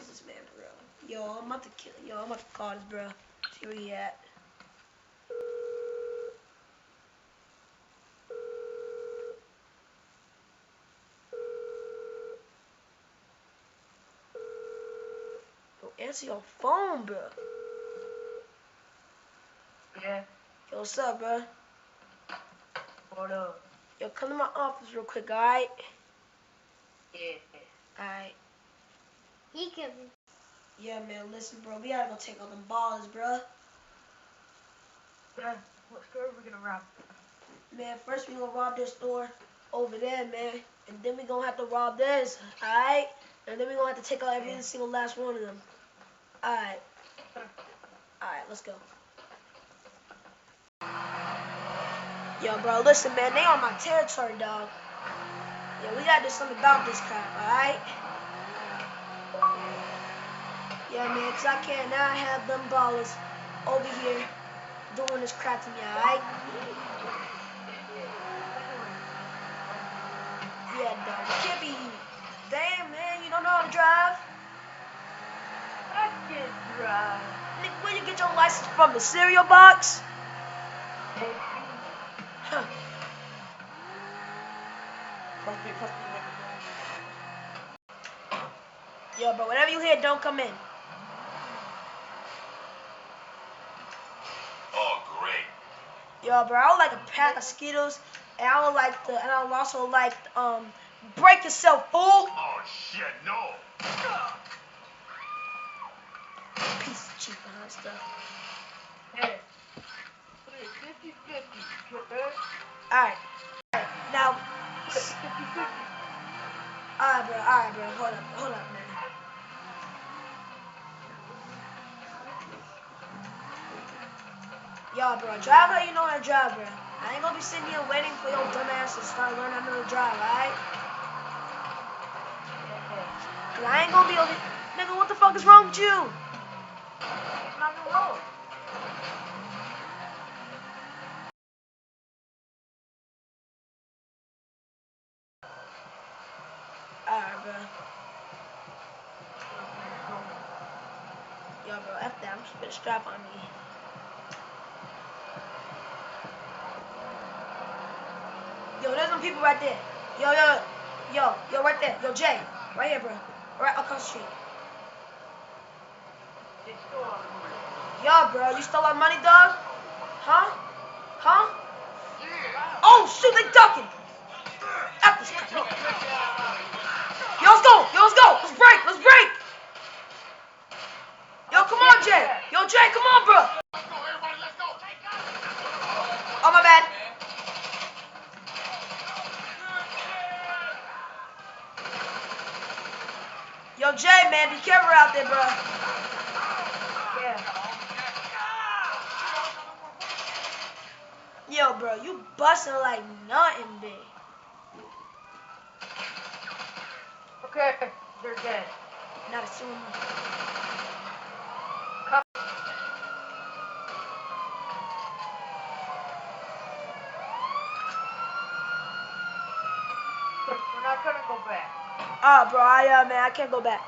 is this man, bro? Yo, I'm about to kill. Yo, I'm about to call this, bro. See where he at. Yo, answer your phone, bro. Yeah. Yo, what's up, bro? What up? Yo, come to my office real quick, alright? Yeah. Alright. He can. Yeah, man, listen, bro. We gotta go take all them ballers, bro. Yeah. What store are we gonna rob? Man, first we gonna rob their store over there, man. And then we gonna have to rob theirs, alright? And then we gonna have to take out every single last one of them. Alright. Alright, let's go. Yo, bro, listen, man. They on my territory, dog. Yeah, we gotta do something about this crap, alright? Yeah, man, cause I can't now have them ballers over here doing this crap to me, alright? Yeah, dog. You can't be. Damn, man, you don't know how to drive? I can drive. Nigga, where you get your license from? The cereal box? Huh. Yo, bro, whatever you hear, don't come in. Oh, great. Yo, bro, I would like a pack of Skittles, and I would like and I would also like, break yourself, fool! Oh, shit, no. Piece of cheap behind stuff. Hey. 50-50. Alright. Now, 50-50. alright, bro, hold up, man. Yo, bro, drive how you know how to drive, bro. I ain't gonna be sitting here waiting for your dumb ass to start learning how to drive, alright? Cause I ain't gonna be over. Nigga, what the fuck is wrong with you? It's not the road. Alright, bro. Yo, bro, F that. I'm just gonna strap on me. Yo, there's some people right there. Yo, right there. Yo, Jay. Right here, bro. Right across the street. They stole our money. Yo, bro, you stole our money, dog? Huh? Huh? Oh, shoot, they ducking. F this crap. No. Yo, let's go. Let's break. Yo, come on, Jay. Yo, Jay, come on, bro. Oh, my bad. Yo, Jay, man, be careful out there, bro. Yeah. Yo, bro, you busting like nothing, big. Okay, they're dead. Not a single one. We're not gonna go back. Bro, man, I can't go back.